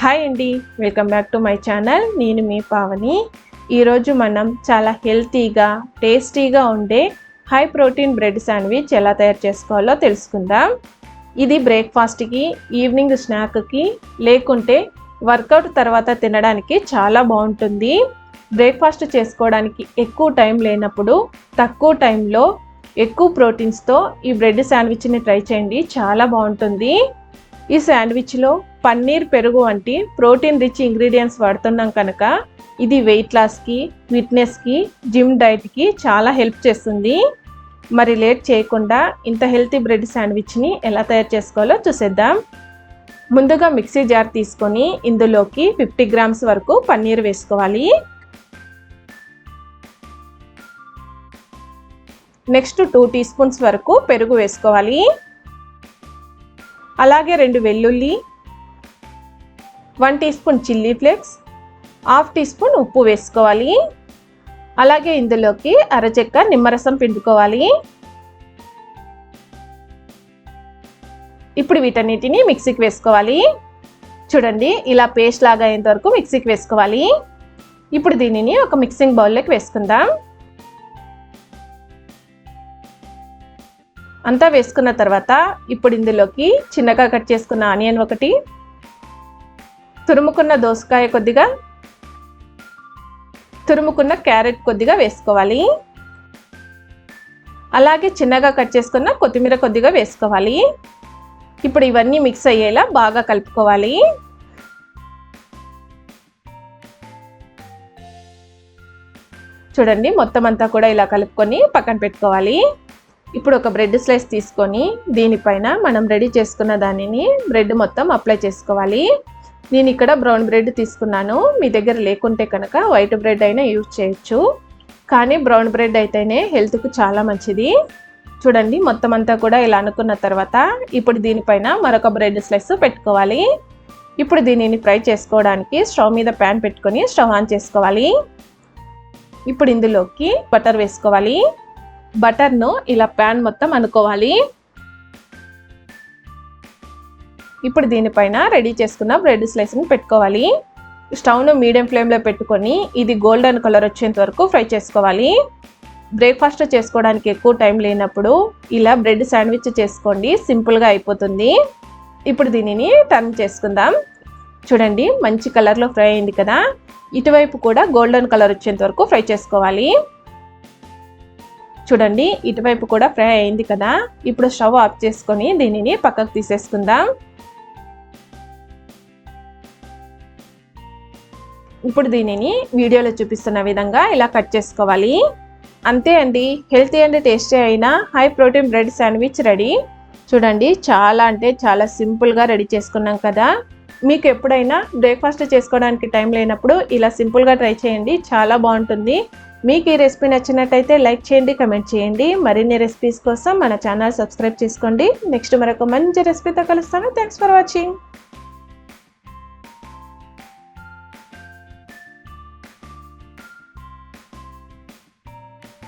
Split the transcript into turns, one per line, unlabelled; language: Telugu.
హాయ్ అండి, welcome back to my channel. నేను మీ పావని. ఈరోజు మనం చాలా హెల్తీగా టేస్టీగా ఉండే హై ప్రోటీన్ బ్రెడ్ శాండ్విచ్ ఎలా తయారు చేసుకోవాలో తెలుసుకుందాం. ఇది బ్రేక్ఫాస్ట్కి, ఈవినింగ్ స్నాక్కి, లేకుంటే వర్కౌట్ తర్వాత తినడానికి చాలా బాగుంటుంది. బ్రేక్ఫాస్ట్ చేసుకోవడానికి ఎక్కువ టైం లేనప్పుడు తక్కువ టైంలో ఎక్కువ ప్రోటీన్స్తో ఈ బ్రెడ్ శాండ్విచ్ని ట్రై చేయండి, చాలా బాగుంటుంది. ఈ శాండ్విచ్లో పన్నీర్, పెరుగు వంటి ప్రోటీన్ రిచ్ ఇంగ్రీడియంట్స్ వాడుతున్నాం కనుక ఇది వెయిట్ లాస్కి, ఫిట్నెస్కి, జిమ్ డైట్కి చాలా హెల్ప్ చేస్తుంది. మరి లేట్ చేయకుండా ఇంత హెల్తీ బ్రెడ్ శాండ్విచ్ని ఎలా తయారు చేసుకోవాలో చూసేద్దాం. ముందుగా మిక్సీ జార్ తీసుకొని ఇందులోకి 50 గ్రామ్స్ వరకు పన్నీర్ వేసుకోవాలి. నెక్స్ట్ 2 టీ స్పూన్స్ వరకు పెరుగు వేసుకోవాలి. అలాగే 2 వెల్లుల్లి, 1 teaspoon chilli flakes, half teaspoon ఉప్పు వేసుకోవాలి. అలాగే ఇందులోకి అరచెక్క నిమ్మరసం పిండుకోవాలి. ఇప్పుడు వీటన్నిటిని మిక్సీకి వేసుకోవాలి. చూడండి, ఇలా పేస్ట్ లాగా అయ్యేంత వరకు మిక్సీకి వేసుకోవాలి. ఇప్పుడు దీనిని ఒక మిక్సింగ్ బౌల్లోకి వేసుకుందాం. అంతా వేసుకున్న తర్వాత ఇప్పుడు ఇందులోకి చిన్నగా కట్ చేసుకున్న ఆనియన్ ఒకటి, తురుముకున్న దోసకాయ కొద్దిగా, తురుముకున్న క్యారెట్ కొద్దిగా వేసుకోవాలి. అలాగే చిన్నగా కట్ చేసుకున్న కొత్తిమీర కొద్దిగా వేసుకోవాలి. ఇప్పుడు ఇవన్నీ మిక్స్ అయ్యేలా బాగా కలుపుకోవాలి. చూడండి, మొత్తం అంతా కూడా ఇలా కలుపుకొని పక్కన పెట్టుకోవాలి. ఇప్పుడు ఒక బ్రెడ్ స్లైస్ తీసుకొని దీనిపైన మనం రెడీ చేసుకున్న దానిని బ్రెడ్ మొత్తం అప్లై చేసుకోవాలి. నేను ఇక్కడ బ్రౌన్ బ్రెడ్ తీసుకున్నాను. మీ దగ్గర లేకుంటే కనుక వైట్ బ్రెడ్ అయినా యూజ్ చేయొచ్చు, కానీ బ్రౌన్ బ్రెడ్ అయితేనే హెల్త్కు చాలా మంచిది. చూడండి, మొత్తం అంతా కూడా ఇలా అనుకున్న తర్వాత ఇప్పుడు దీనిపైన మరొక బ్రెడ్ స్లైస్ పెట్టుకోవాలి. ఇప్పుడు దీనిని ఫ్రై చేసుకోవడానికి స్టవ్ మీద ప్యాన్ పెట్టుకొని స్టవ్ ఆన్ చేసుకోవాలి. ఇప్పుడు ఇందులోకి బటర్ వేసుకోవాలి. బటర్ను ఇలా ప్యాన్ మొత్తం అనుకోవాలి. ఇప్పుడు దీనిపైన రెడీ చేసుకున్న బ్రెడ్ స్లైస్ని పెట్టుకోవాలి. స్టవ్ను మీడియం ఫ్లేమ్లో పెట్టుకొని ఇది గోల్డెన్ కలర్ వచ్చేంత వరకు ఫ్రై చేసుకోవాలి. బ్రేక్ఫాస్ట్ చేసుకోవడానికి ఎక్కువ టైం లేనప్పుడు ఇలా బ్రెడ్ శాండ్విచ్ చేసుకోండి, సింపుల్గా అయిపోతుంది. ఇప్పుడు దీనిని టర్న్ చేసుకుందాం. చూడండి, మంచి కలర్లో ఫ్రై అయింది కదా. ఇటువైపు కూడా గోల్డెన్ కలర్ వచ్చేంత వరకు ఫ్రై చేసుకోవాలి. చూడండి, ఇటువైపు కూడా ఫ్రై అయింది కదా. ఇప్పుడు స్టవ్ ఆఫ్ చేసుకొని దీనిని పక్కకు తీసేసుకుందాం. ఇప్పుడు దీనిని వీడియోలో చూపిస్తున్న విధంగా ఇలా కట్ చేసుకోవాలి. అంతే అండి, హెల్తీ అండ్ టేస్టీ అయిన high protein bread sandwich ready. చూడండి, చాలా అంటే చాలా సింపుల్గా రెడీ చేసుకున్నాం కదా. మీకు ఎప్పుడైనా బ్రేక్ఫాస్ట్ చేసుకోవడానికి టైం లేనప్పుడు ఇలా సింపుల్గా ట్రై చేయండి, చాలా బాగుంటుంది. మీకు ఈ రెసిపీ నచ్చినట్టయితే లైక్ చేయండి, కమెంట్ చేయండి. మరిన్ని రెసిపీస్ కోసం మన ఛానల్ సబ్స్క్రైబ్ చేసుకోండి. నెక్స్ట్ మరొక మంచి రెసిపీతో కలుస్తాను. Thanks for watching.